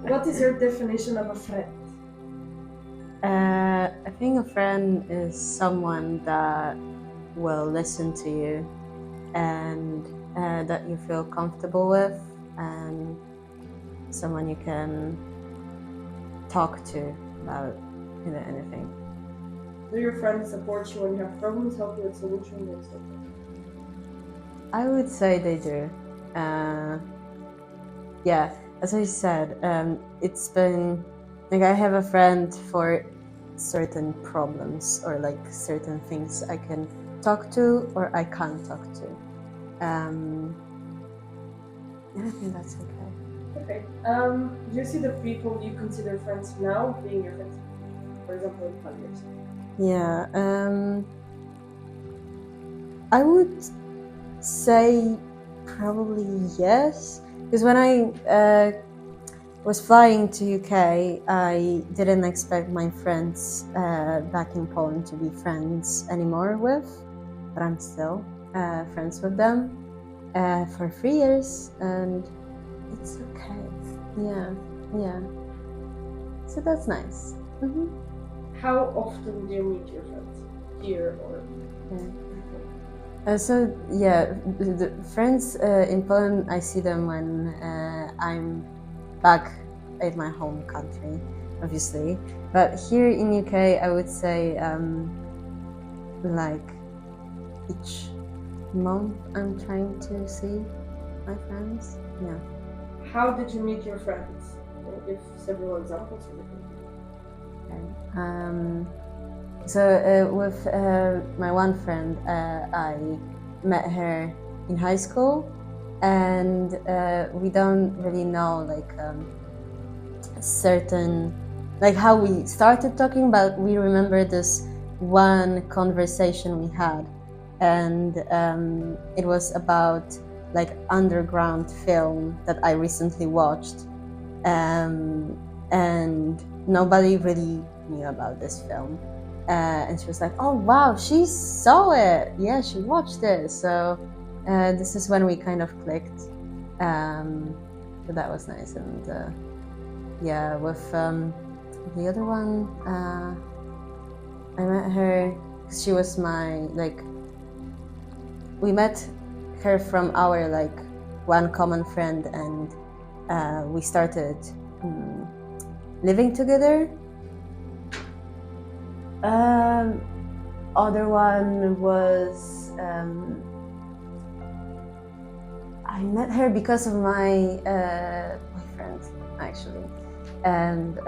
What is your definition of a friend? I think a friend is someone that will listen to you and that you feel comfortable with, and someone you can talk to about anything. Do your friends support you when you have problems, help you with solutions, etc.? I would say they do. Yeah, as I said, it's been like I have a friend for certain problems or like certain things I can talk to or I can't talk to. And I think that's okay. Okay. Do you see the people you consider friends now being your friends? For example, in 5 years. Yeah, I would say probably yes, because when I was flying to UK, I didn't expect my friends back in Poland to be friends anymore with, but I'm still friends with them for 3 years, and it's okay. Yeah. So that's nice. Mm-hmm. How often do you meet your friends? Here or? Yeah. The friends in Poland, I see them when I'm back at my home country, obviously. But here in UK, I would say like each month I'm trying to see my friends. Yeah. How did you meet your friends? Can you give several examples of it? Okay. With my one friend, I met her in high school, and we don't really know certain how we started talking, but we remember this one conversation we had, and it was about underground film that I recently watched, and nobody really knew about this film. And she was like, "Oh wow, she saw it! Yeah, she watched it." So this is when we kind of clicked. So that was nice, and yeah, with the other one, I met her because she was my we met her from our one common friend, and we started living together. Other one was I met her because of my boyfriend, actually, and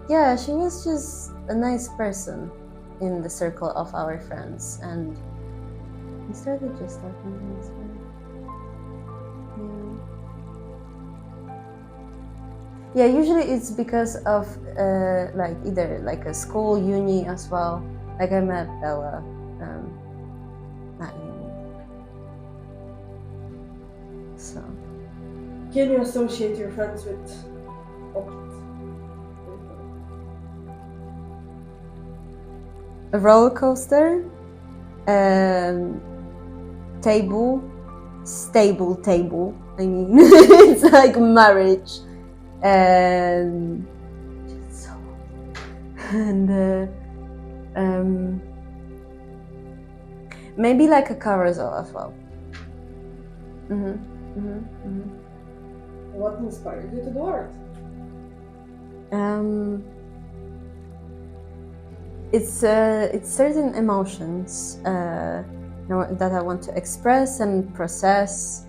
yeah, she was just a nice person in the circle of our friends, and we started just talking. Yeah, usually it's because of either a school, uni as well. Like I met Bella at uni. So. Can you associate your friends with objects? A roller coaster, table, stable table. I mean, it's like marriage, and maybe like a carousel as well. What inspired you to do art? It's certain emotions that I want to express and process,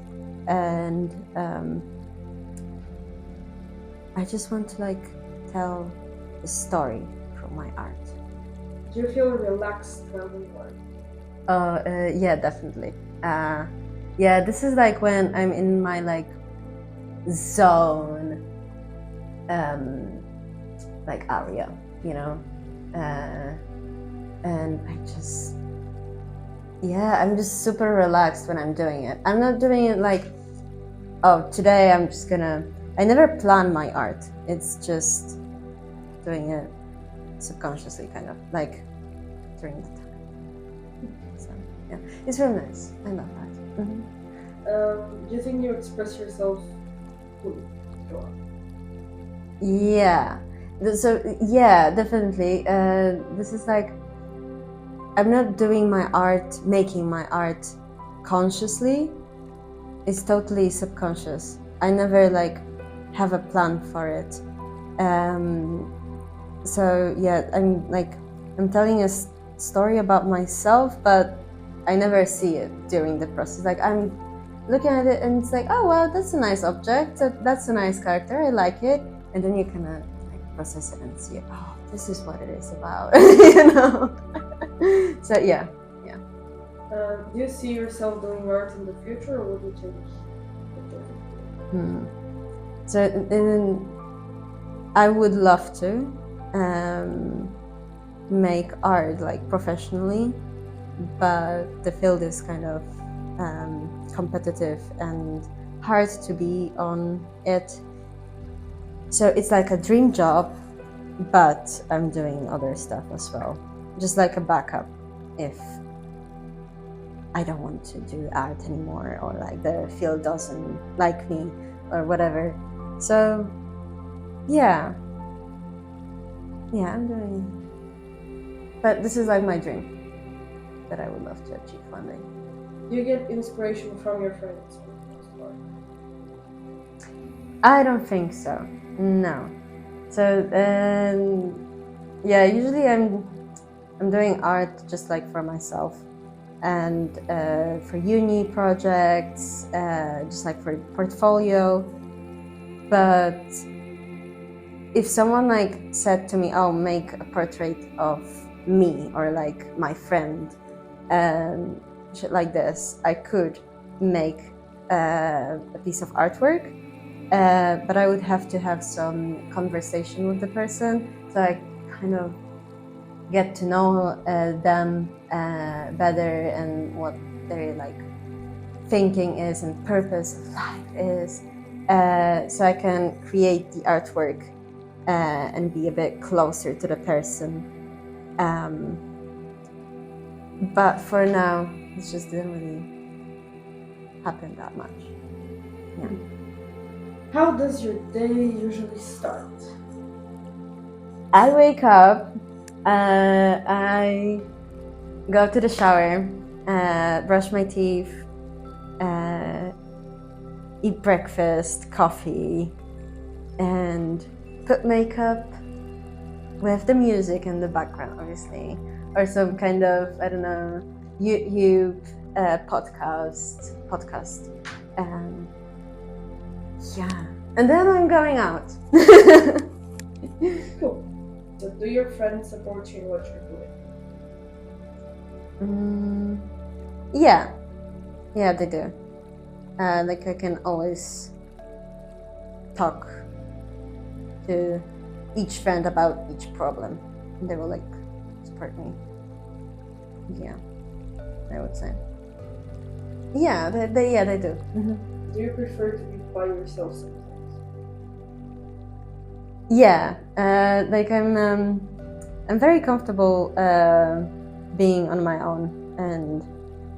and I just want to tell a story from my art. Do you feel relaxed while doing art? Yeah, definitely. Yeah, this is when I'm in my zone area, and I'm just super relaxed when I'm doing it. I'm not doing it oh, today I'm just gonna. I never plan my art. It's just doing it subconsciously, kind of during the time. So yeah, it's really nice. I love that. Do you think you express yourself fully? Go on. Yeah. So yeah, definitely. This is like, I'm not doing my art, making my art consciously. It's totally subconscious. I never like have a plan for it. So yeah, I'm telling a story about myself, but I never see it during the process. Like I'm looking at it and it's like, oh wow, that's a nice object. That's a nice character. I like it. And then you kind of like process it and see, oh, this is what it is about, you know. So yeah. Do you see yourself doing art in the future, or would you change it? So I would love to make art like professionally, but the field is kind of competitive and hard to be on it. So it's like a dream job, but I'm doing other stuff as well, just like a backup if I don't want to do art anymore, or like the field doesn't like me or whatever. So yeah, I'm doing, but this is like my dream that I would love to achieve one day. Do you get inspiration from your friends? I don't think so. No. So yeah, usually I'm doing art just like for myself, and for uni projects, just like for portfolio. But if someone like said to me, "Oh, make a portrait of me," or like my friend, shit like this, I could make a piece of artwork. But I would have to have some conversation with the person, so I kind of get to know them better, and what their like thinking is and purpose of life is, so I can create the artwork and be a bit closer to the person. But for now, it just didn't really happen that much. Yeah. How does your day usually start? I wake up, I go to the shower, brush my teeth, eat breakfast, coffee, and put makeup with the music in the background, obviously, or some kind of, I don't know, YouTube podcast. Yeah, and then I'm going out. Cool. So do your friends support you in what you're doing? Yeah, they do. Like I can always talk to each friend about each problem, and they will like support me. Yeah, I would say. Yeah, they do. Mm-hmm. Do you prefer to be by yourself sometimes? Yeah, like I'm very comfortable being on my own and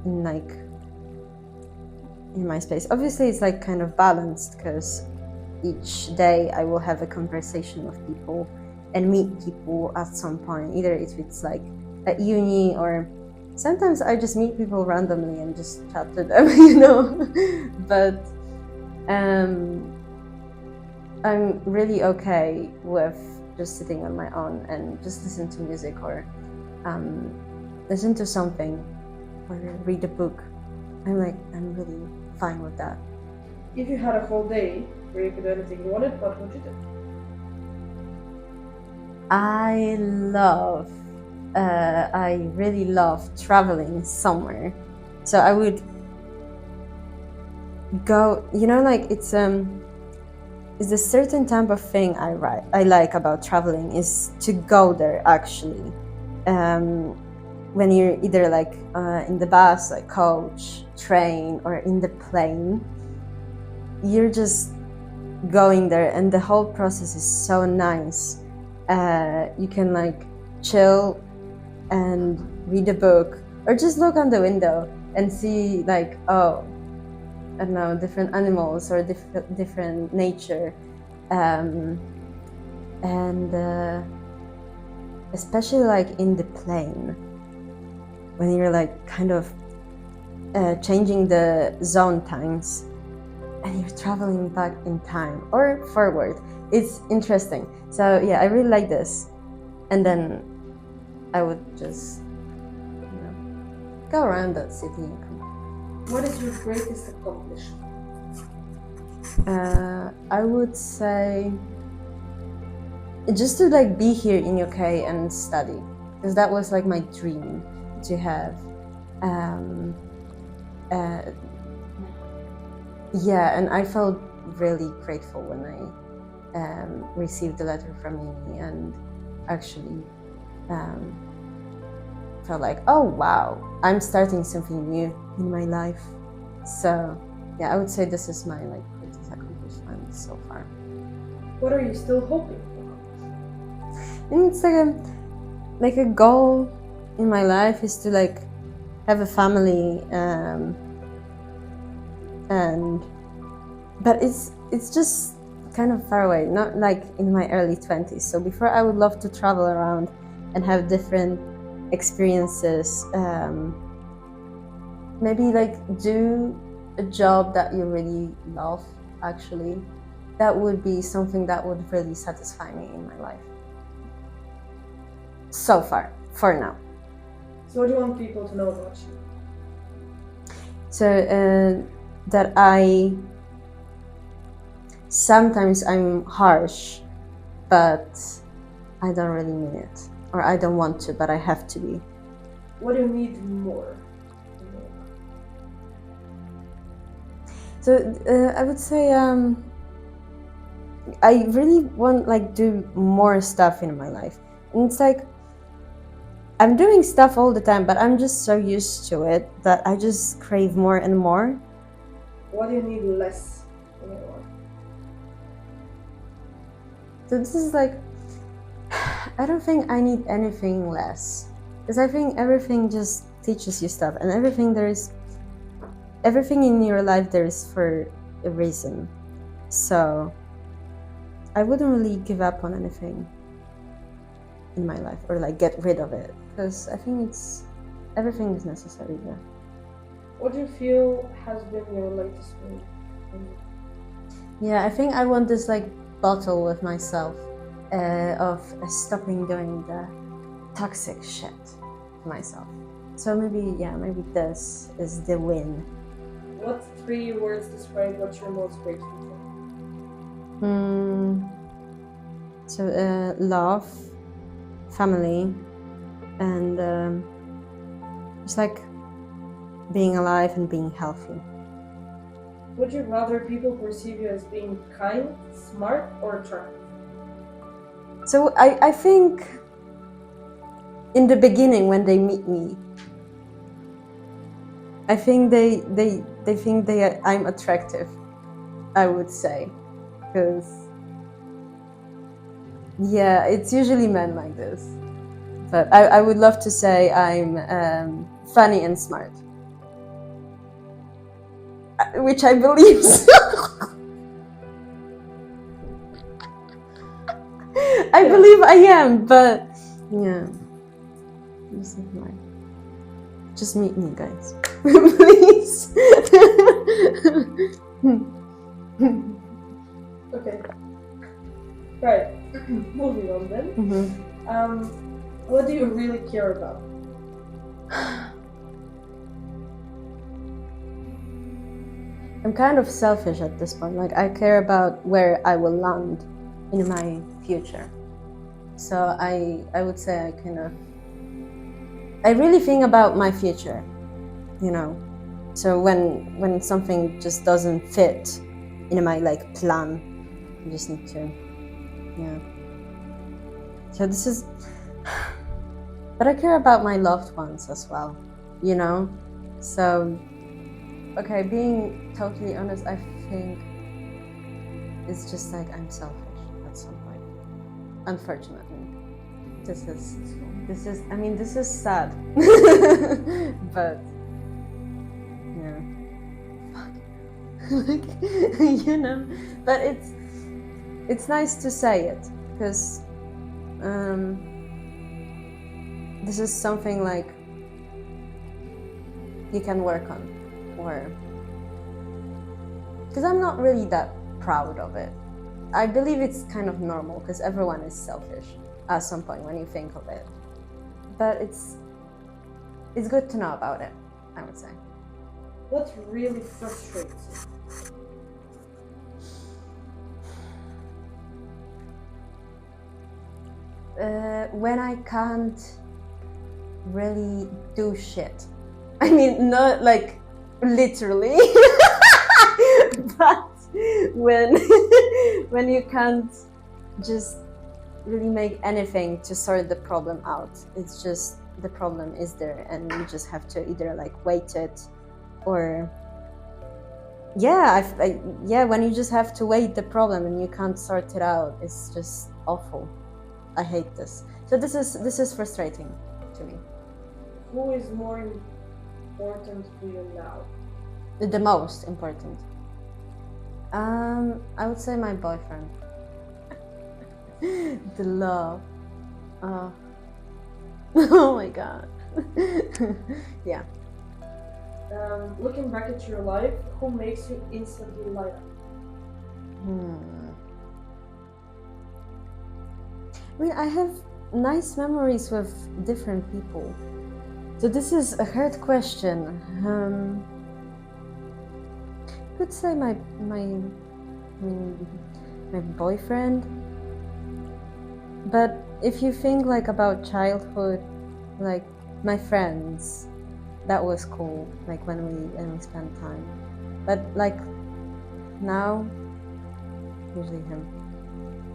in like in my space. Obviously, it's like kind of balanced, because each day I will have a conversation with people and meet people at some point. Either if it's like at uni, or sometimes I just meet people randomly and just chat to them, you know. But I'm really okay with just sitting on my own and just listen to music, or listen to something, or read a book. I'm really fine with that. If you had a whole day where you could do anything you wanted, what would you do? I really love traveling somewhere. So I would go, you know, like it's a certain type of thing I like about traveling is to go there actually. When you're either like in the bus, like coach, train, or in the plane, you're just going there, and the whole process is so nice. You can like chill and read a book, or just look on the window and see like, oh, I don't know, different animals or different nature. and especially like in the plane, when you're like kind of changing the zone times and you're traveling back in time or forward. It's interesting. So yeah, I really like this. And then I would just, go around that city and come back. What is your greatest accomplishment? I would say just to like be here in UK and study, because that was like my dream to have. Yeah, and I felt really grateful when I received the letter from uni and actually felt like, oh wow, I'm starting something new in my life. So yeah, I would say this is my like greatest accomplishment so far. What are you still hoping for? And it's like a goal in my life is to like have a family, but it's just kind of far away, not like in my early 20s. So before, I would love to travel around and have different experiences, maybe like do a job that you really love. Actually, that would be something that would really satisfy me in my life so far, for now. So what do you want people to know about you? So that sometimes I'm harsh, but I don't really mean it, or I don't want to, but I have to be. What do you need more? So I would say I really want like do more stuff in my life, and it's like I'm doing stuff all the time, but I'm just so used to it that I just crave more and more. What do you need less in your life? So this is like, I don't think I need anything less, because I think everything just teaches you stuff, and everything in your life there is for a reason. So I wouldn't really give up on anything in my life or like get rid of it, because I think everything is necessary there. What do you feel has been your latest move? Yeah, I think I want this like battle with myself of stopping doing the toxic shit to myself. So maybe this is the win. What 3 words describe what you're most grateful for? So love, family, and just like being alive and being healthy. Would you rather people perceive you as being kind, smart, or attractive? So I think in the beginning when they meet me, I think they think I'm attractive, I would say, because yeah, it's usually men like this. But I would love to say I'm funny and smart, which I believe so. I believe I am, but yeah, just meet me, guys, please. Okay. Right. Moving on then. Mm-hmm. What do you really care about? I'm kind of selfish at this point. Like, I care about where I will land in my future. So I would say I really think about my future, you know. So when something just doesn't fit in my like plan, you just need to, yeah. So this is, but I care about my loved ones as well, you know. So, okay, being totally honest, I think it's just like I'm selfish at some point. Unfortunately, this is sad, but yeah, fuck, like, you know. But it's nice to say it, because this is something like you can work on, or because I'm not really that proud of it. I believe it's kind of normal because everyone is selfish at some point when you think of it. But it's good to know about it, I would say. What really frustrates you? When I can't really do shit. I mean, not like literally, but when you can't just really make anything to sort the problem out. It's just the problem is there, and you just have to either like wait it, or when you just have to wait the problem and you can't sort it out. It's just awful. I hate this. So this is frustrating to me. Who is more important to you now? The most important. I would say my boyfriend. The love. Oh my god. Yeah. Looking back at your life, who makes you instantly light up? I mean, I have nice memories with different people. So this is a hard question. I could say my boyfriend. But if you think like about childhood, like my friends, that was cool. Like when we spent time. But like now, usually him.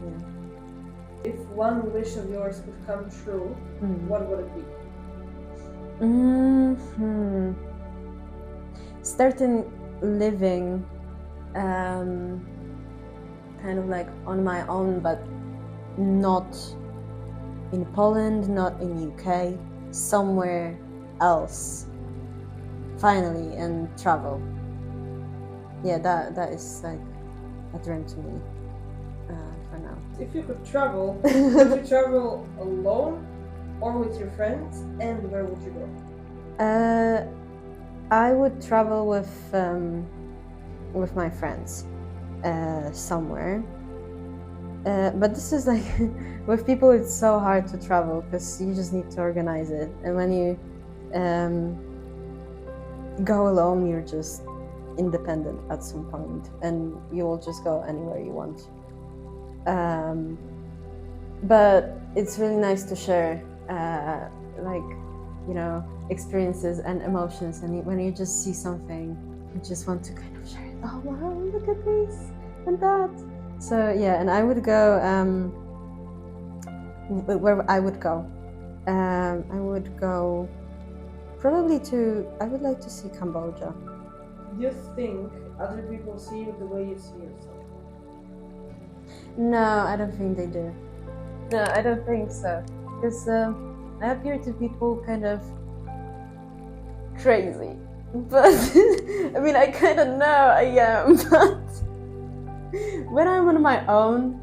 Yeah. If one wish of yours could come true, what would it be? Starting living kind of like on my own, but not in Poland, not in UK, somewhere else finally, and travel. Yeah, that is like a dream to me for now. If you could travel, would you travel alone or with your friends, and where would you go? I would travel with my friends somewhere. But this is like with people, it's so hard to travel because you just need to organize it, and when you go alone, you're just independent at some point, and you will just go anywhere you want. But it's really nice to share experiences and emotions, and when you just see something, you just want to kind of share it. Oh wow, look at this and that. So yeah, and I would go where I would go. I would go probably I would like to see Cambodia. Do you think other people see you the way you see yourself? No, I don't think they do. No, I don't think so. Because I appear to people kind of crazy. But I mean, I kind of know I am, but when I'm on my own,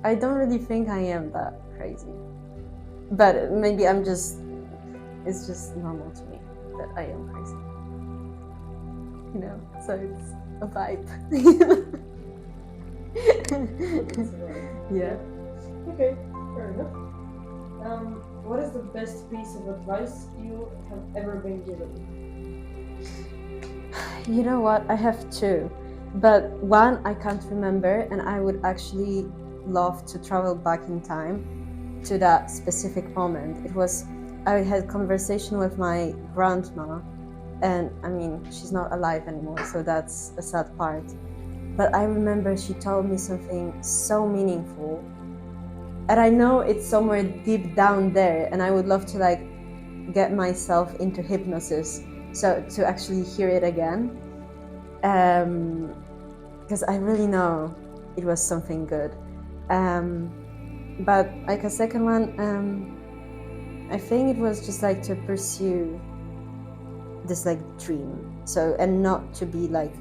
I don't really think I am that crazy. But maybe it's just normal to me that I am crazy. You know, so it's a vibe. Yeah. Okay, fair enough. What is the best piece of advice you have ever been given? You know what? I have two. But one I can't remember, and I would actually love to travel back in time to that specific moment. I had a conversation with my grandma, and I mean, she's not alive anymore, so that's a sad part. But I remember she told me something so meaningful, and I know it's somewhere deep down there, and I would love to like get myself into hypnosis, so to actually hear it again. Because I really know it was something good. But like a second one, I think it was just like to pursue this like dream. So, and not to be like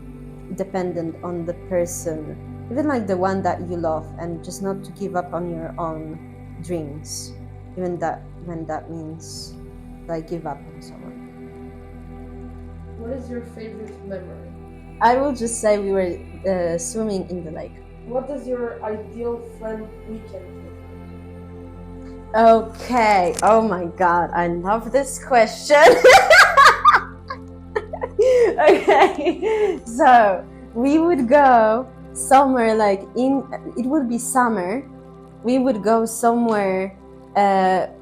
dependent on the person even like the one that you love, and just not to give up on your own dreams, even that when that means like give up on someone. What is your favorite memory? I will just say we were swimming in the lake. What does your ideal friend weekend look like? Okay, oh my god, I love this question. Okay, so we would go somewhere like it would be summer. We would go somewhere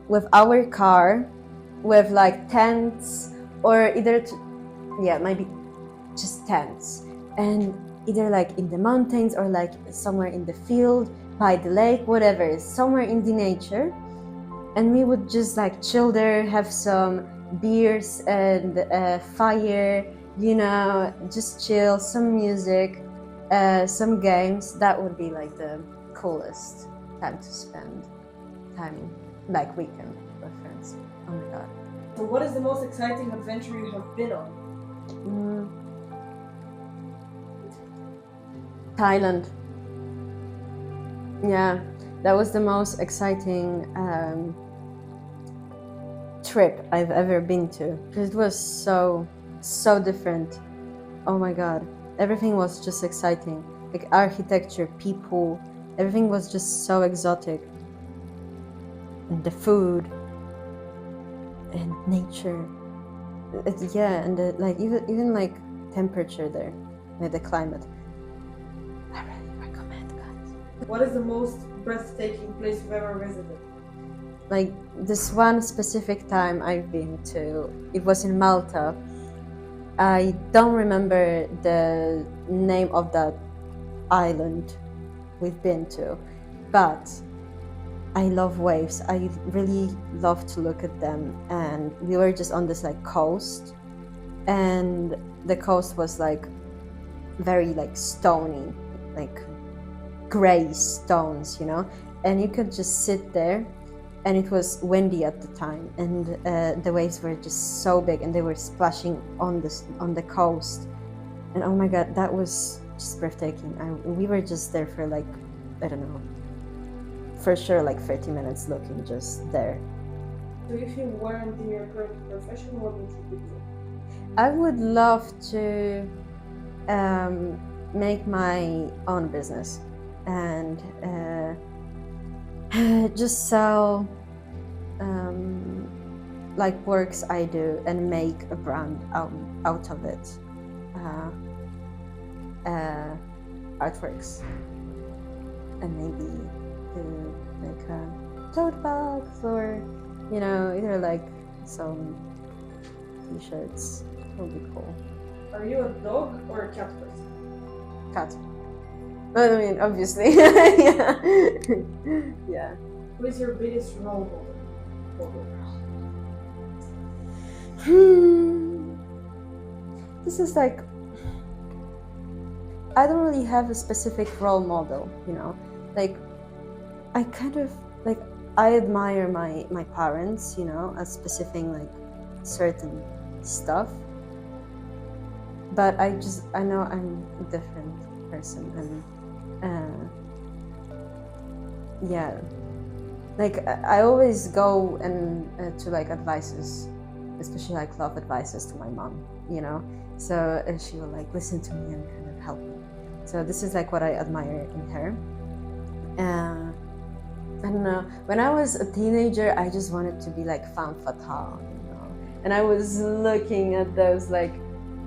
with our car, with like tents, or maybe just tents, and either like in the mountains or like somewhere in the field by the lake, whatever, somewhere in the nature. And we would just like chill there, have some beers and fire, just chill, some music, some games. That would be like the coolest time to spend time, like weekend with friends. Oh my god. So what is the most exciting adventure you have been on? Thailand. Yeah, that was the most exciting trip I've ever been to. It was so different. Oh my god, everything was just exciting. Like architecture, people, everything was just so exotic. And the food and nature. And like even like temperature there, like the climate. I really recommend, guys. What is the most breathtaking place you've ever visited? Like this one specific time I've been to, it was in Malta. I don't remember the name of that island we've been to, but I love waves. I really love to look at them. And we were just on this like coast, and the coast was like very like stony, like gray stones, and you could just sit there. And it was windy at the time, and the waves were just so big, and they were splashing on the coast. And oh my god, that was just breathtaking. We were just there for like, I don't know, for sure like 30 minutes looking just there. So if you weren't in your current profession, what would you be doing? I would love to make my own business and just sell like works I do and make a brand out of it. Artworks, and maybe do like tote bags, or either like some t-shirts. That would be cool. Are you a dog or a cat person? Cat. But I mean, obviously. Yeah. Yeah. Who is your biggest role model? This is like, I don't really have a specific role model, like I kind of like, I admire my parents, as specific like certain stuff, but I know I'm a different person, and yeah, like I always go and to like advices, especially like love advices to my mom, so she will like listen to me and kind of help me. So this is like what I admire in her. I don't know, when I was a teenager I just wanted to be like femme fatale, and I was looking at those like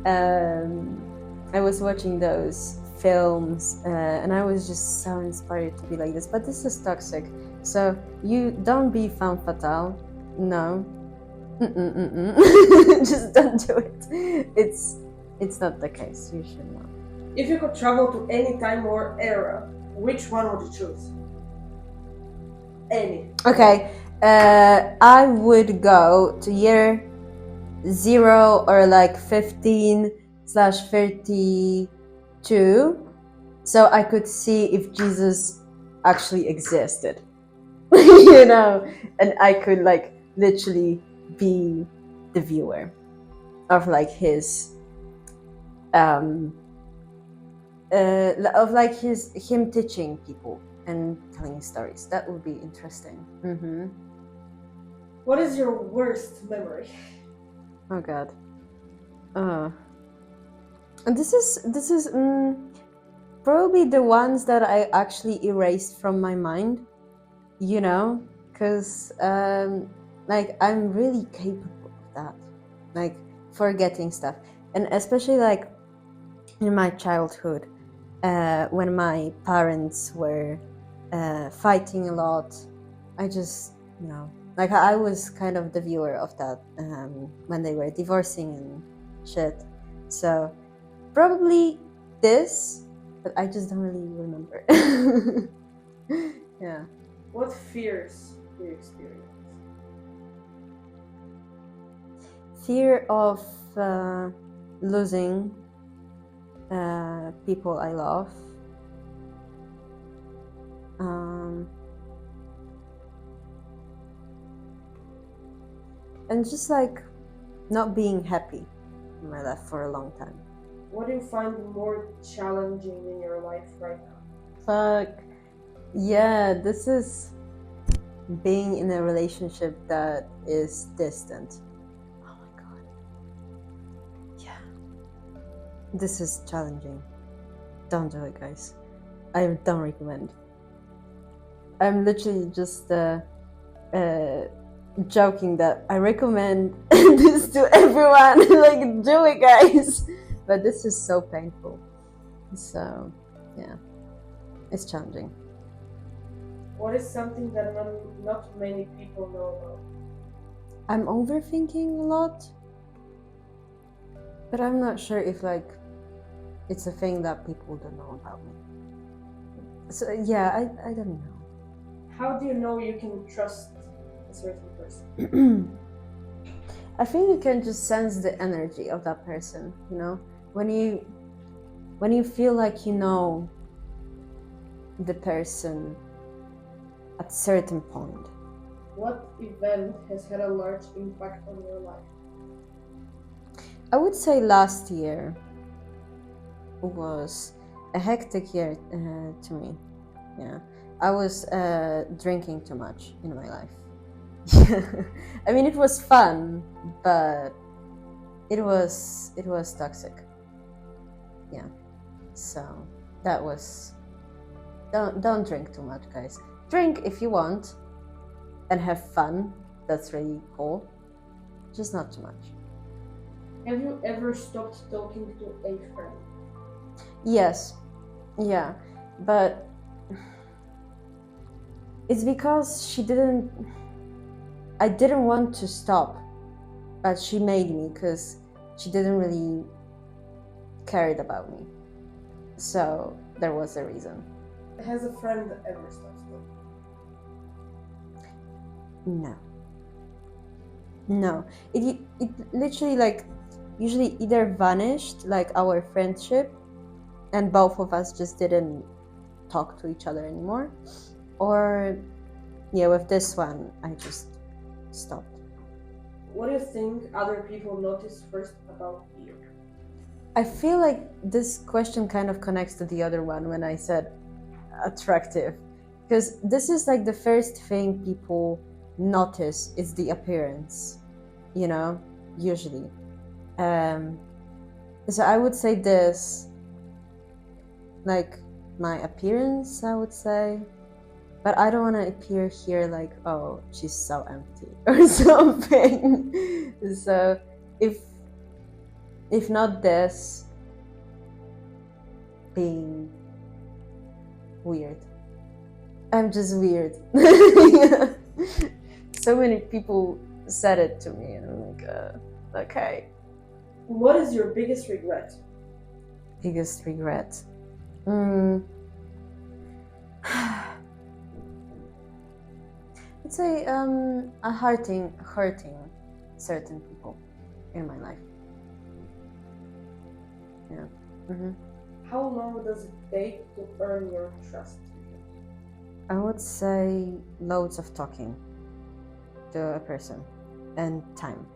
I was watching those films, and I was just so inspired to be like this. But this is toxic, so you don't be femme fatale. No. Just don't do it. It's not the case. You should not. If you could travel to any time or era, which one would you choose? Any. Okay, I would go to year 0 or like 15/32, so I could see if Jesus actually existed. And I could like literally be the viewer of like his of like him teaching people and telling stories. That would be interesting. What is your worst memory? Oh God. And this is probably the ones that I actually erased from my mind, you know, because like I'm really capable of that, like forgetting stuff, and especially like in my childhood, when my parents were fighting a lot, I just, you know, like I was kind of the viewer of that when they were divorcing and shit. So probably this, but I just don't really remember. Yeah. What fears do you experience? Fear of losing people I love. And just like not being happy in my life for a long time. What do you find more challenging in your life right now? Fuck. Yeah, this is being in a relationship that is distant. Oh my God. Yeah. This is challenging. Don't do it, guys. I don't recommend. I'm literally just joking that I recommend this to everyone. Like, do it, guys. But this is so painful. So, yeah, it's challenging. What is something that not many people know about? I'm overthinking a lot, but I'm not sure if like it's a thing that people don't know about me. So yeah, I don't know. How do you know you can trust a certain person? I think you can just sense the energy of that person, you know? When you feel like you know the person at a certain point. What event has had a large impact on your life? I would say last year was a hectic year to me. Yeah, I was drinking too much in my life. I mean, it was fun, but it was toxic. Yeah, so that was. Don't drink too much, guys. Drink if you want and have fun. That's really cool. Just not too much. Have you ever stopped talking to a friend? Yes. Yeah. But it's because I didn't want to stop, but she made me because she didn't really cared about me. So there was a reason. Has a friend ever stopped talking? No. It literally like usually either vanished, like our friendship, and both of us just didn't talk to each other anymore, or yeah, with this one I just stopped. What do you think other people notice first about you? I feel like this question kind of connects to the other one when I said attractive, because this is like the first thing people notice is the appearance, you know, usually. So I would say this, like my appearance, I would say, but I don't want to appear here like, oh, she's so empty or something. So if not this, being weird. I'm just weird. So many people said it to me and I'm like, okay. What is your biggest regret? Biggest regret? I'd say hurting certain people in my life. Yeah. Mm-hmm. How long does it take to earn your trust? I would say loads of talking to a person and time,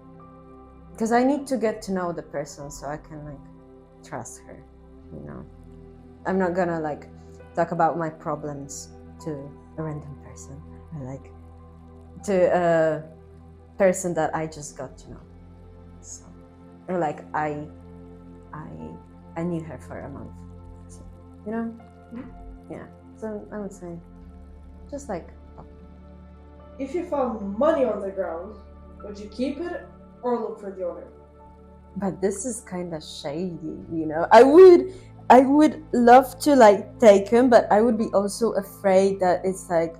because I need to get to know the person so I can like trust her, you know. I'm not gonna like talk about my problems to a random person, or like to a person that I just got to know. So, or like I knew her for a month, so, you know. Yeah, so I would say just like, if you found money on the ground, would you keep it or look for the owner? but this is kind of shady, you know. I would love to like take him, but I would be also afraid that it's like,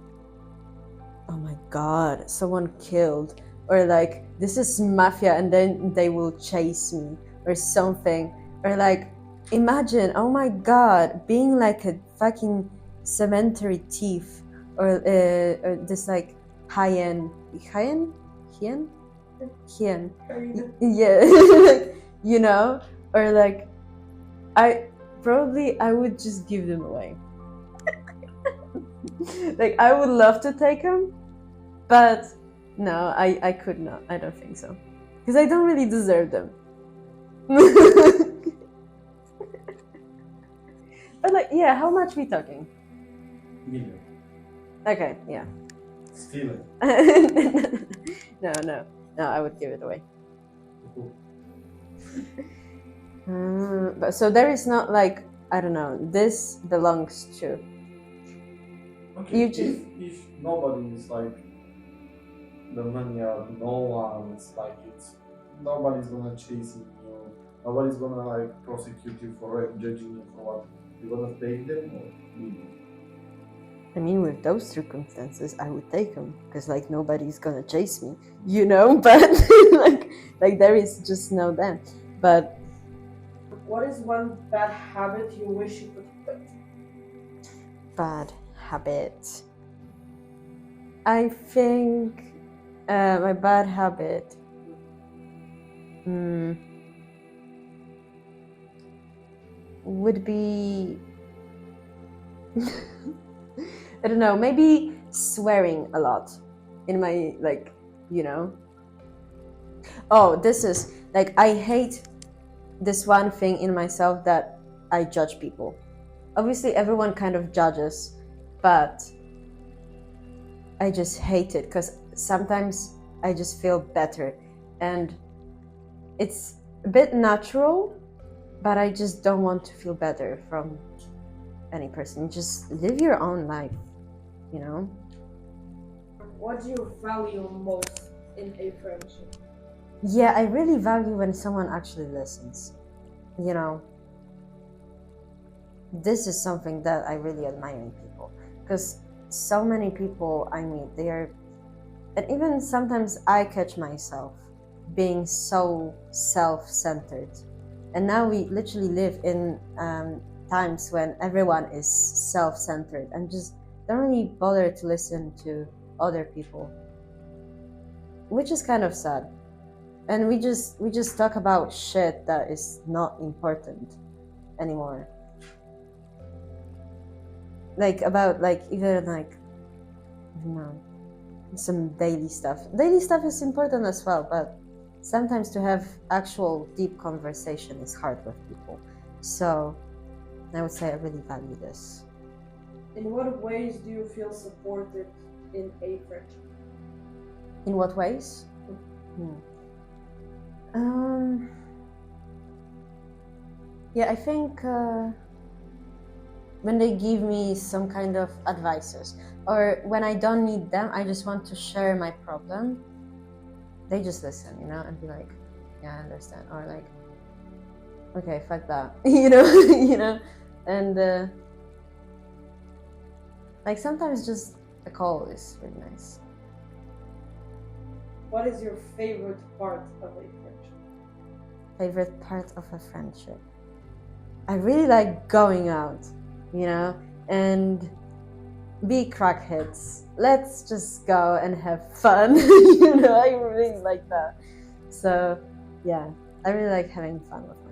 oh my god, someone killed, or like this is mafia and then they will chase me or something, or like imagine, oh my god, being like a fucking cemetery thief, or this like hien, yeah, you know, or like I would just give them away. Like I would love to take them, but no, I could not. I don't think so, because I don't really deserve them. But like, yeah, how much we talking? Million. Okay, yeah. Steal it. No, I would give it away. But so there is not like, I don't know, this belongs to. Okay, you just... if nobody is like the money, no one is like it, nobody's gonna chase you, nobody's gonna like prosecute you for rape, judging you for what. You're gonna take them or leave them? I mean, with those circumstances, I would take them, because like nobody's gonna chase me, you know. But like there is just no them. But what is one bad habit you wish you could quit? Bad habit. I think my bad habit. Would be I don't know, maybe swearing a lot in my, like, you know. Oh, this is like, I hate this one thing in myself, that I judge people. Obviously everyone kind of judges, but I just hate it, because sometimes I just feel better, and it's a bit natural, but I just don't want to feel better from any person. Just live your own life, you know. What do you value most in a friendship? Yeah, I really value when someone actually listens, you know. This is something that I really admire in people, because so many people I meet, and even sometimes I catch myself being so self-centered. And now we literally live in times when everyone is self-centered and just don't really bother to listen to other people, which is kind of sad. And we just talk about shit that is not important anymore. Like about like even like, you know, some daily stuff. Daily stuff is important as well, but sometimes to have actual deep conversation is hard with people. So I would say I really value this. In what ways do you feel supported in a friendship? In what ways? Yeah, I think when they give me some kind of advices, or when I don't need them, I just want to share my problem, they just listen, you know, and be like, yeah, I understand, or like, okay, fuck that, you know. You know. And like sometimes just a call is really nice. What is your favorite part of a friendship? Favorite part of a friendship? I really like going out, you know, and be crackheads. Let's just go and have fun. You know, I really like that. So yeah, I really like having fun with my